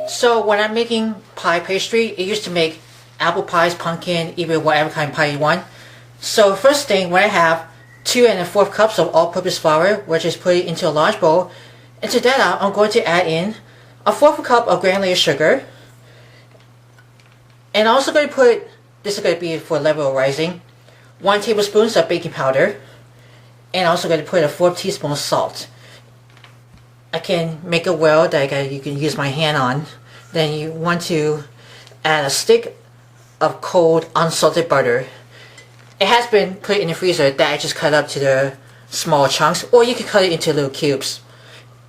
So when I'm making pie pastry, it used to make apple pies, pumpkin, even whatever kind of pie you want. So first thing, when I have 2 1/4 cups of all-purpose flour, which is put it into a large bowl, and to that I'm going to add in a 1/4 cup of granulated sugar, and I'm also going to put, this is going to be for level of rising, 1 tablespoon of baking powder, and I'm also going to put a 4 teaspoons salt. I can make it well that you can use my hand on. Then you want to add a stick of cold unsalted butter. It has been put in the freezer that I just cut up to the small chunks, or you can cut it into little cubes.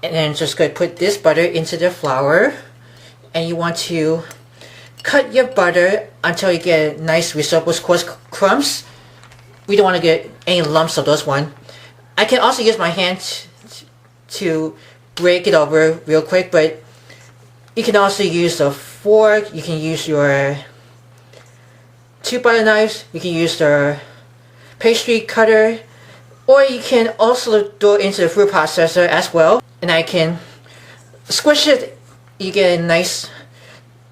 And then just go put this butter into the flour, and you want to cut your butter until you get nice resembles coarse crumbs. We don't want to get any lumps of those one. I can also use my hand to break it over real quick, but you can also use a fork, you can use your 2 butter knives, you can use the pastry cutter, or you can also throw it into the food processor as well. And I can squish it, you get a nice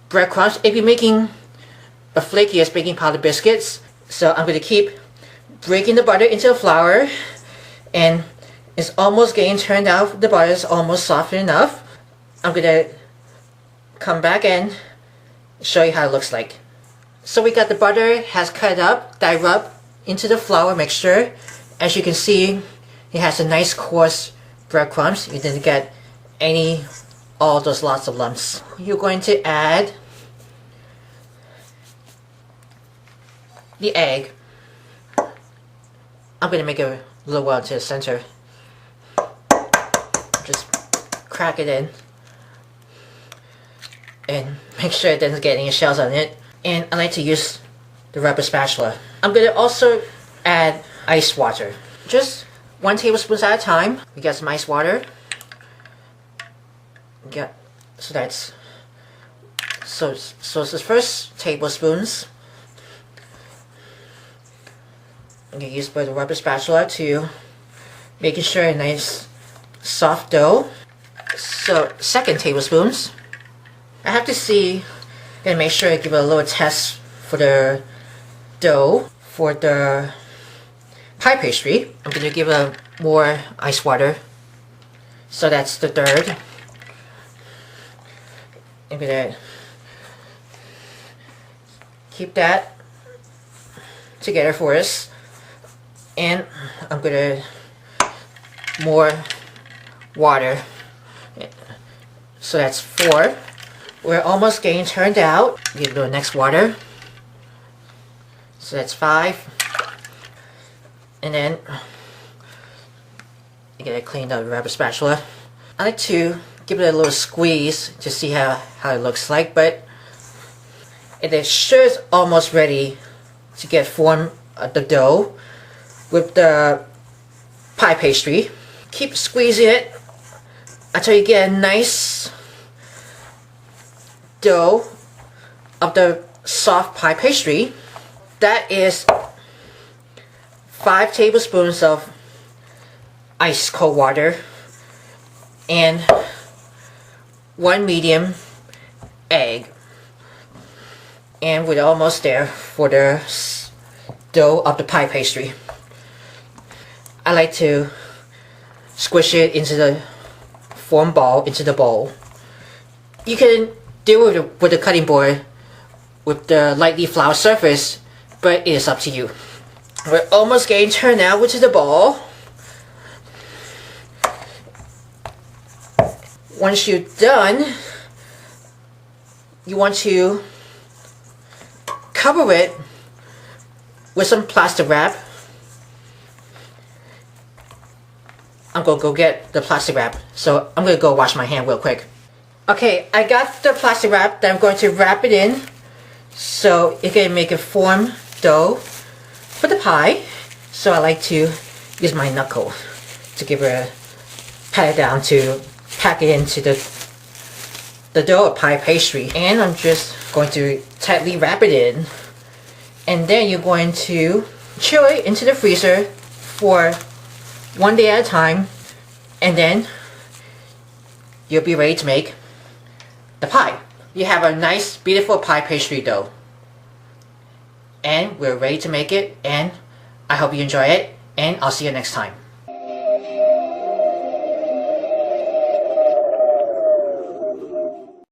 breadcrumbs. If you're making a flakiest baking powder biscuits, so I'm going to keep breaking the butter into the flour, and it's almost getting turned out. The butter is almost soft enough. I'm going to come back and show you how it looks like. So we got the butter has cut up, that I rub into the flour mixture. As you can see, it has a nice coarse breadcrumbs. You didn't get all those lots of lumps. You're going to add the egg. I'm going to make it a little well to the center. Just crack it in and make sure it doesn't get any shells on it. And I like to use the rubber spatula. I'm going to also add ice water. Just 1 tablespoon at a time. We got some ice water. So this is first tablespoons. I'm going to use the rubber spatula to making sure a nice soft dough. So second tablespoons. I have to see and make sure I give it a little test for the dough for the pie pastry. I'm going to give it more ice water. So that's the third. I'm going to keep that together for us. And I'm going to more water. So that's 4. We're almost getting turned out. Give the next water. So that's 5. And then you gotta clean the rubber spatula. I like to give it a little squeeze to see how it looks like, but it is sure is almost ready to get form of the dough with the pie pastry. Keep squeezing it until you get a nice dough of the soft pie pastry. That is 5 tablespoons of ice cold water and 1 medium egg. And we're almost there for the dough of the pie pastry. I like to squish it into the form ball into the bowl. You can deal with the cutting board with the lightly floured surface, but it is up to you. We're almost getting turned out into the ball. Once you're done, you want to cover it with some plastic wrap. I'm going to go get the plastic wrap, so I'm going to go wash my hand real quick. Okay, I got the plastic wrap that I'm going to wrap it in so it can make a form dough for the pie. So I like to use my knuckle to give it a pat it down to pack it into the dough of pie pastry. And I'm just going to tightly wrap it in, and then you're going to chill it into the freezer for 1 day at a time. And then you'll be ready to make the pie. You have a nice, beautiful pie pastry dough. And we're ready to make it, and I hope you enjoy it, and I'll see you next time.